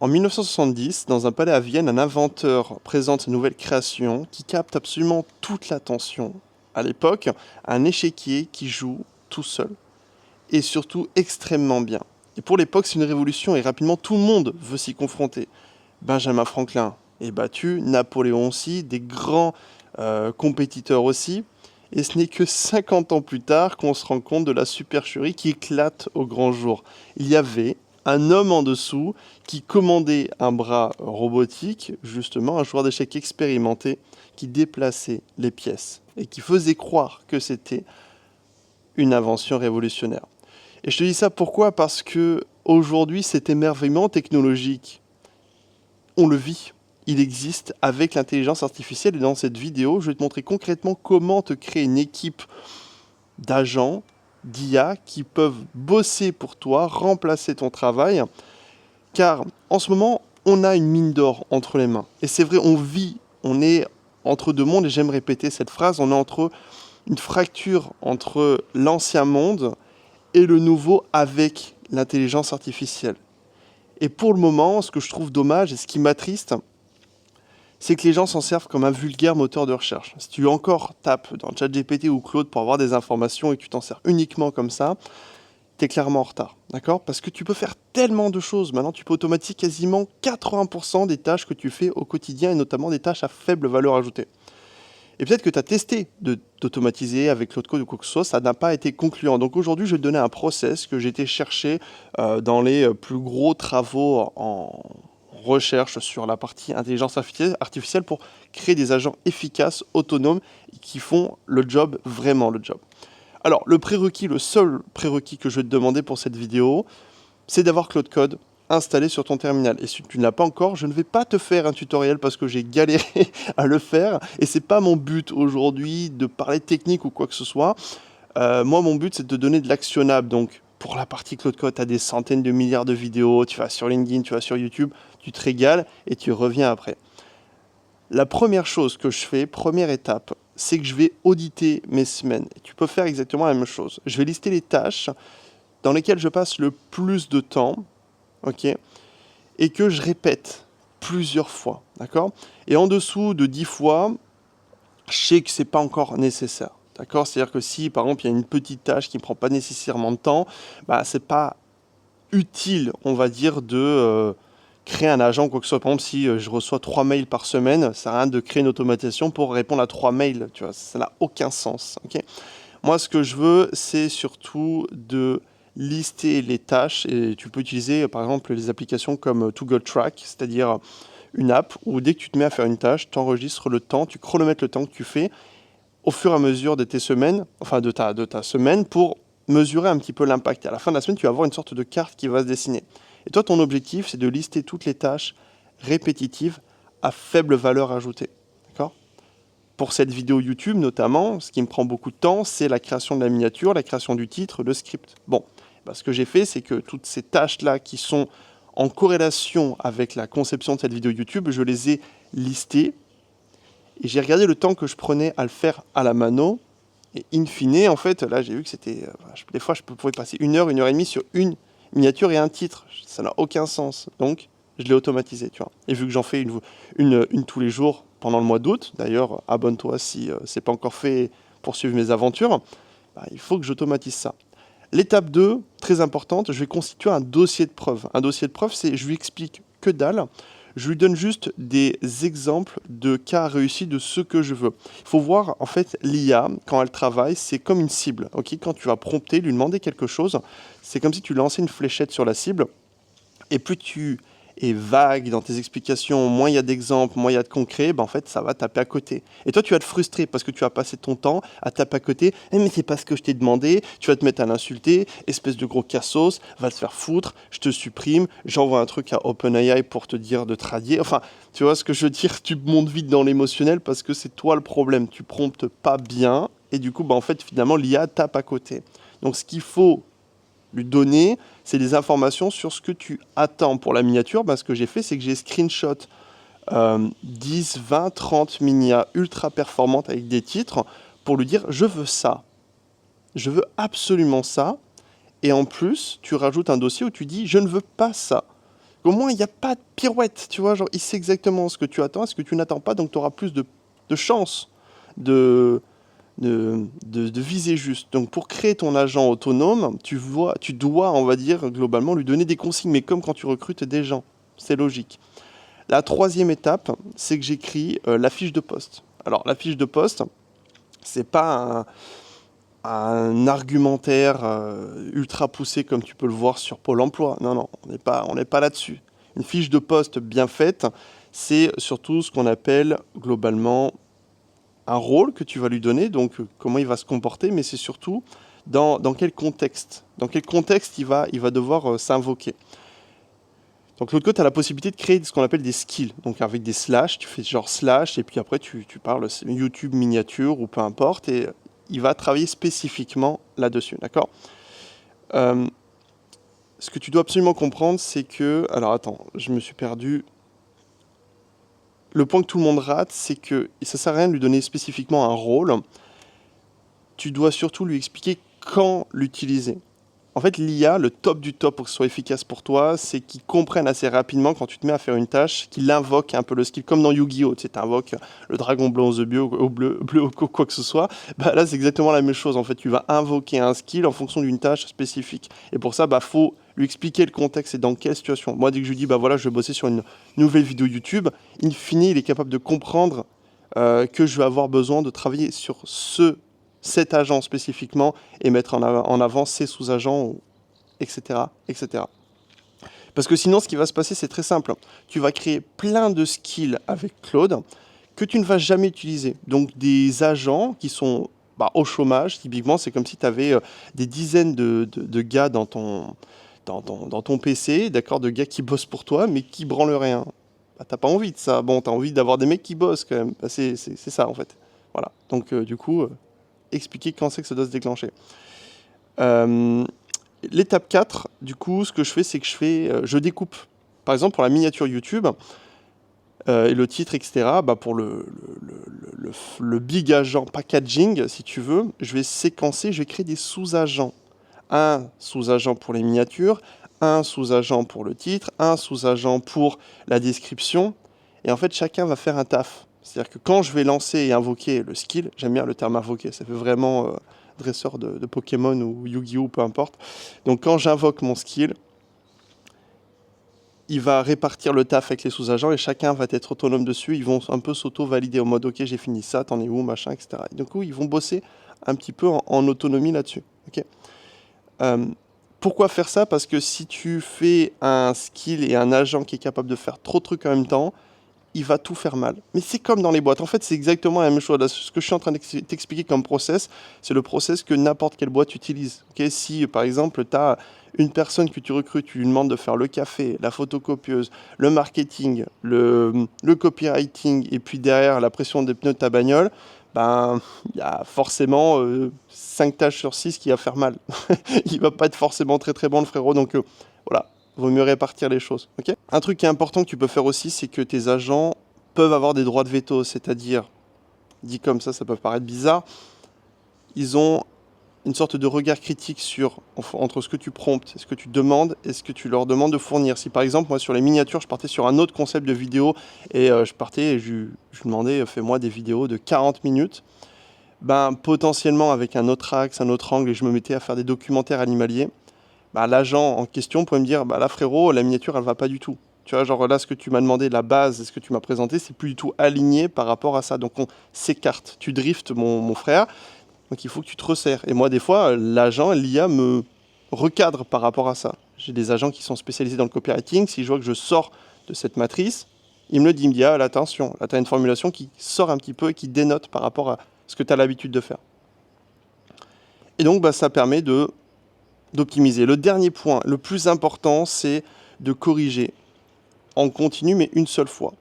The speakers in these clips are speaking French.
En 1970, dans un palais à Vienne, un inventeur présente une nouvelle création qui capte absolument toute l'attention. À l'époque, un échiquier qui joue tout seul et surtout extrêmement bien. Et pour l'époque, c'est une révolution et rapidement tout le monde veut s'y confronter. Benjamin Franklin est battu, Napoléon aussi, des grands compétiteurs aussi. Et ce n'est que 50 ans plus tard qu'on se rend compte de la supercherie qui éclate au grand jour. Il y avait un homme en dessous qui commandait un bras robotique, justement, un joueur d'échecs expérimenté, qui déplaçait les pièces et qui faisait croire que c'était une invention révolutionnaire. Et je te dis ça pourquoi? Parce que aujourd'hui, cet émerveillement technologique, on le vit. Il existe avec l'intelligence artificielle et dans cette vidéo, je vais te montrer concrètement comment te créer une équipe d'agents, d'IA qui peuvent bosser pour toi, remplacer ton travail. Car en ce moment, on a une mine d'or entre les mains. Et c'est vrai, on est entre deux mondes, et j'aime répéter cette phrase, on est entre une fracture entre l'ancien monde et le nouveau avec l'intelligence artificielle. Et pour le moment, ce que je trouve dommage et ce qui m'attriste, c'est que les gens s'en servent comme un vulgaire moteur de recherche. Si tu encore tapes dans ChatGPT ou Claude pour avoir des informations et que tu t'en sers uniquement comme ça, tu es clairement en retard. D'accord? Parce que tu peux faire tellement de choses. Maintenant, tu peux automatiser quasiment 80% des tâches que tu fais au quotidien et notamment des tâches à faible valeur ajoutée. Et peut-être que tu as testé d'automatiser avec Claude Code ou quoi que ce soit, ça n'a pas été concluant. Donc aujourd'hui, je vais te donner un process que j'ai été chercher dans les plus gros travaux en recherche sur la partie intelligence artificielle pour créer des agents efficaces, autonomes, qui font le job, vraiment le job. Alors, le prérequis, le seul prérequis que je vais te demander pour cette vidéo, c'est d'avoir Claude Code installé sur ton terminal. Et si tu ne l'as pas encore, je ne vais pas te faire un tutoriel parce que j'ai galéré à le faire. Et c'est pas mon but aujourd'hui de parler technique ou quoi que ce soit. Moi, mon but, c'est de te donner de l'actionnable. Donc, pour la partie Claude Code, tu as des centaines de milliards de vidéos. Tu vas sur LinkedIn, tu vas sur YouTube, tu te régales et tu reviens après. La première chose que je fais, première étape, c'est que je vais auditer mes semaines. Et tu peux faire exactement la même chose. Je vais lister les tâches dans lesquelles je passe le plus de temps, ok, et que je répète plusieurs fois, d'accord? Et en dessous de 10 fois, je sais que c'est pas encore nécessaire, d'accord? C'est-à-dire que si, par exemple, il y a une petite tâche qui ne prend pas nécessairement de temps, bah, c'est pas utile, on va dire, de créer un agent, quoi que ce soit. Par exemple, si je reçois 3 mails par semaine, ça sert à rien de créer une automatisation pour répondre à 3 mails, tu vois, ça n'a aucun sens, ok? Moi, ce que je veux, c'est surtout de lister les tâches et tu peux utiliser par exemple les applications comme To Go Track, c'est-à-dire une app où dès que tu te mets à faire une tâche, tu enregistres le temps, tu chronomètres le temps que tu fais au fur et à mesure de tes semaines, enfin de ta semaine pour mesurer un petit peu l'impact. Et à la fin de la semaine, tu vas avoir une sorte de carte qui va se dessiner. Et toi, ton objectif, c'est de lister toutes les tâches répétitives à faible valeur ajoutée. D'accord ? Pour cette vidéo YouTube notamment, ce qui me prend beaucoup de temps, c'est la création de la miniature, la création du titre, le script. Bon, bah, ce que j'ai fait, c'est que toutes ces tâches-là qui sont en corrélation avec la conception de cette vidéo YouTube, je les ai listées et j'ai regardé le temps que je prenais à le faire à la mano. Et in fine, en fait, là, j'ai vu que c'était... des fois, je pouvais passer 1 heure, 1 heure et demie sur une miniature et un titre. Ça n'a aucun sens. Donc, je l'ai automatisé, tu vois. Et vu que j'en fais une tous les jours pendant le mois d'août, d'ailleurs, abonne-toi si c'est pas encore fait pour suivre mes aventures, bah, il faut que j'automatise ça. L'étape 2, très importante, je vais constituer un dossier de preuve. Un dossier de preuve, c'est je lui explique que dalle, je lui donne juste des exemples de cas réussis de ce que je veux. Il faut voir, en fait, l'IA, quand elle travaille, c'est comme une cible. Okay, quand tu vas prompter, lui demander quelque chose, c'est comme si tu lançais une fléchette sur la cible, et plus tu es vague dans tes explications, moins il y a d'exemples, moins il y a de concret, ben en fait, ça va taper à côté. Et toi, tu vas te frustrer parce que tu vas passer ton temps à taper à côté. Eh, mais c'est pas ce que je t'ai demandé. Tu vas te mettre à l'insulter. Espèce de gros cassos, va te faire foutre. Je te supprime. J'envoie un truc à OpenAI pour te dire de te radier. Enfin, tu vois ce que je veux dire? Tu montes vite dans l'émotionnel parce que c'est toi le problème. Tu promptes pas bien. Et du coup, ben, en fait, finalement, l'IA tape à côté. Donc, ce qu'il faut lui donner, c'est des informations sur ce que tu attends pour la miniature. Ben, ce que j'ai fait, c'est que j'ai screenshot 10, 20, 30 mini-A ultra performantes avec des titres pour lui dire je veux ça. Je veux absolument ça. Et en plus, tu rajoutes un dossier où tu dis je ne veux pas ça. Au moins, il n'y a pas de pirouette, tu vois, genre, il sait exactement ce que tu attends et ce que tu n'attends pas, donc tu auras plus de chances de, de viser juste. Donc, pour créer ton agent autonome, tu dois, on va dire, globalement, lui donner des consignes, mais comme quand tu recrutes des gens, c'est logique. La troisième étape, c'est que j'écris la fiche de poste. Alors, la fiche de poste, c'est pas un argumentaire ultra poussé comme tu peux le voir sur Pôle emploi. Non, non, on n'est pas là-dessus. Une fiche de poste bien faite, c'est surtout ce qu'on appelle globalement un rôle que tu vas lui donner, donc comment il va se comporter, mais c'est surtout dans quel contexte. Dans quel contexte il va devoir s'invoquer. Donc l'autre côté, tu as la possibilité de créer ce qu'on appelle des skills. Donc avec des slash, tu fais genre slash, et puis après tu parles YouTube miniature ou peu importe, et il va travailler spécifiquement là-dessus, d'accord. Ce que tu dois absolument comprendre, c'est que... Alors attends, je me suis perdu. Le point que tout le monde rate, c'est que ça sert à rien de lui donner spécifiquement un rôle. Tu dois surtout lui expliquer quand l'utiliser. En fait, l'IA, le top du top pour que ce soit efficace pour toi, c'est qu'il comprenne assez rapidement quand tu te mets à faire une tâche, qu'il invoque un peu le skill, comme dans Yu-Gi-Oh! Tu sais, invoques le dragon blanc aux bleu, bleu, quoi que ce soit. Bah là, c'est exactement la même chose. En fait, tu vas invoquer un skill en fonction d'une tâche spécifique. Et pour ça, faut lui expliquer le contexte et dans quelle situation. Moi, dès que je lui dis, voilà, je vais bosser sur une nouvelle vidéo YouTube, in fine, il est capable de comprendre que je vais avoir besoin de travailler sur cet agent spécifiquement et mettre en avant ses sous-agents, etc., etc. Parce que sinon, ce qui va se passer, c'est très simple. Tu vas créer plein de skills avec Claude que tu ne vas jamais utiliser. Donc des agents qui sont au chômage, typiquement, c'est comme si tu avais des dizaines de gars dans ton PC, d'accord, de gars qui bossent pour toi, mais qui branlent rien. T'as pas envie de ça. Bon, t'as envie d'avoir des mecs qui bossent quand même. C'est ça, en fait. Voilà. Donc, du coup... expliquer quand c'est que ça doit se déclencher. L'étape 4, du coup, ce que je fais, c'est que je découpe. Par exemple, pour la miniature YouTube, et le titre, etc., pour le big agent packaging, si tu veux, je vais séquencer, je vais créer des sous-agents. Un sous-agent pour les miniatures, un sous-agent pour le titre, un sous-agent pour la description, et en fait, chacun va faire un taf. C'est-à-dire que quand je vais lancer et invoquer le skill, j'aime bien le terme invoquer, ça fait vraiment dresseur de Pokémon ou Yu-Gi-Oh, peu importe. Donc quand j'invoque mon skill, il va répartir le taf avec les sous-agents et chacun va être autonome dessus. Ils vont un peu s'auto-valider au mode ok, j'ai fini ça, t'en es où, machin, etc. Et du coup, ils vont bosser un petit peu en autonomie là-dessus. Okay. Pourquoi faire ça? Parce que si tu fais un skill et un agent qui est capable de faire trop de trucs en même temps, il va tout faire mal. Mais c'est comme dans les boîtes. En fait, c'est exactement la même chose. Là, ce que je suis en train de t'expliquer comme process, c'est le process que n'importe quelle boîte utilise. Okay, si, par exemple, tu as une personne que tu recrutes, tu lui demandes de faire le café, la photocopieuse, le marketing, le copywriting, et puis derrière, la pression des pneus de ta bagnole, il y a forcément 5 tâches sur 6 qui va faire mal. Il va pas être forcément très très bon, le frérot. Donc, voilà. Vaut mieux répartir les choses. Okay, un truc qui est important que tu peux faire aussi, c'est que tes agents peuvent avoir des droits de veto, c'est-à-dire, dit comme ça peut paraître bizarre, ils ont une sorte de regard critique entre ce que tu promptes, ce que tu demandes et ce que tu leur demandes de fournir. Si par exemple, moi sur les miniatures, je partais sur un autre concept de vidéo et je demandais, fais-moi des vidéos de 40 minutes, potentiellement avec un autre axe, un autre angle, et je me mettais à faire des documentaires animaliers, l'agent en question pourrait me dire, là frérot, la miniature elle va pas du tout. Tu vois, genre là ce que tu m'as demandé, la base, ce que tu m'as présenté, c'est plus du tout aligné par rapport à ça. Donc on s'écarte. Tu driftes mon frère, donc il faut que tu te resserres. Et moi des fois, l'agent, l'IA me recadre par rapport à ça. J'ai des agents qui sont spécialisés dans le copywriting. Si je vois que je sors de cette matrice, il me le dit, il me dit, ah là attention, là tu as une formulation qui sort un petit peu et qui dénote par rapport à ce que tu as l'habitude de faire. Et donc ça permet d'optimiser. Le dernier point, le plus important, c'est de corriger en continu, mais une seule fois.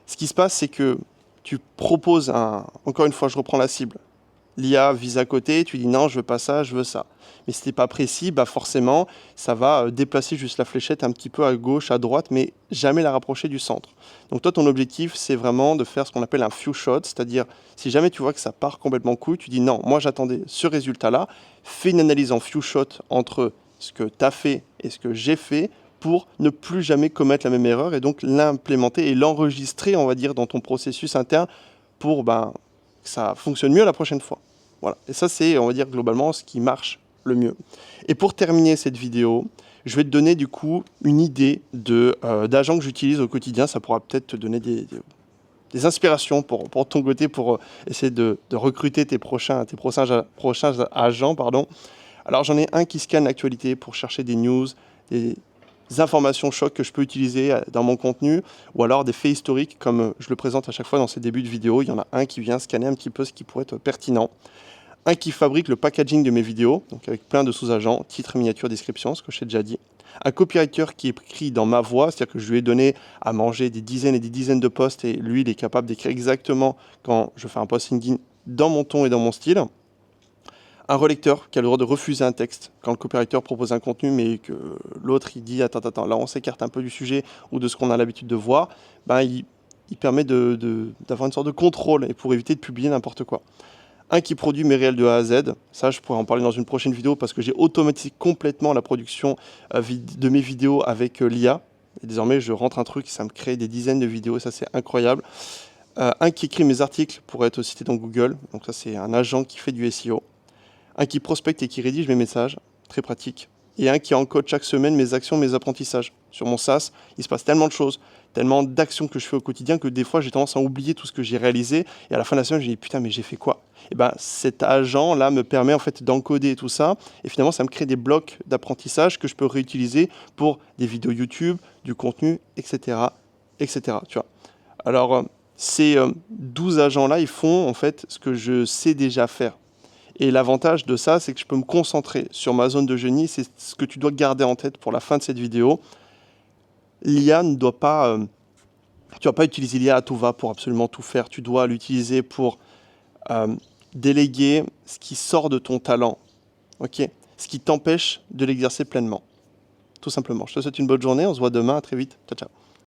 Ce qui se passe, c'est que tu proposes encore une fois, je reprends la cible. L'IA vise à côté, tu dis non, je veux pas ça, je veux ça. Mais si t'es pas précis, forcément, ça va déplacer juste la fléchette un petit peu à gauche, à droite, mais jamais la rapprocher du centre. Donc toi, ton objectif, c'est vraiment de faire ce qu'on appelle un few shot, c'est-à-dire, si jamais tu vois que ça part complètement couille, tu dis non, moi j'attendais ce résultat-là, fais une analyse en few shot entre ce que tu as fait et ce que j'ai fait pour ne plus jamais commettre la même erreur et donc l'implémenter et l'enregistrer, on va dire, dans ton processus interne pour que ça fonctionne mieux la prochaine fois. Voilà. Et ça, c'est, on va dire, globalement, ce qui marche le mieux. Et pour terminer cette vidéo, je vais te donner du coup une idée d'agents que j'utilise au quotidien. Ça pourra peut-être te donner des inspirations pour ton côté, pour essayer de recruter tes prochains agents. Pardon. Alors j'en ai un qui scanne l'actualité pour chercher des news, des informations chocs que je peux utiliser dans mon contenu, ou alors des faits historiques comme je le présente à chaque fois dans ces débuts de vidéo. Il y en a un qui vient scanner un petit peu ce qui pourrait être pertinent. Un qui fabrique le packaging de mes vidéos, donc avec plein de sous-agents, titre, miniature, description, ce que je t'ai déjà dit. Un copywriter qui écrit dans ma voix, c'est-à-dire que je lui ai donné à manger des dizaines et des dizaines de posts et lui, il est capable d'écrire exactement quand je fais un post LinkedIn dans mon ton et dans mon style. Un relecteur qui a le droit de refuser un texte quand le copywriter propose un contenu mais que l'autre il dit attends, là on s'écarte un peu du sujet ou de ce qu'on a l'habitude de voir, il permet d'avoir une sorte de contrôle et pour éviter de publier n'importe quoi. Un qui produit mes réels de A à Z, ça je pourrais en parler dans une prochaine vidéo parce que j'ai automatisé complètement la production de mes vidéos avec l'IA. Et désormais je rentre un truc, ça me crée des dizaines de vidéos et ça c'est incroyable. Un qui écrit mes articles pour être cité dans Google, donc ça c'est un agent qui fait du SEO. Un qui prospecte et qui rédige mes messages, très pratique. Et un qui encode chaque semaine mes actions, mes apprentissages. Sur mon SaaS, il se passe tellement de choses, tellement d'actions que je fais au quotidien que des fois j'ai tendance à oublier tout ce que j'ai réalisé. Et à la fin de la semaine, je me dis putain, mais j'ai fait quoi? Et cet agent-là me permet en fait d'encoder tout ça. Et finalement, ça me crée des blocs d'apprentissage que je peux réutiliser pour des vidéos YouTube, du contenu, etc. etc. Tu vois. Alors, ces 12 agents-là, ils font en fait ce que je sais déjà faire. Et l'avantage de ça, c'est que je peux me concentrer sur ma zone de génie. C'est ce que tu dois garder en tête pour la fin de cette vidéo. L'IA ne doit pas... tu ne vas pas utiliser l'IA à tout va pour absolument tout faire. Tu dois l'utiliser pour déléguer ce qui sort de ton talent. Okay, ce qui t'empêche de l'exercer pleinement. Tout simplement. Je te souhaite une bonne journée. On se voit demain. À très vite. Ciao, ciao.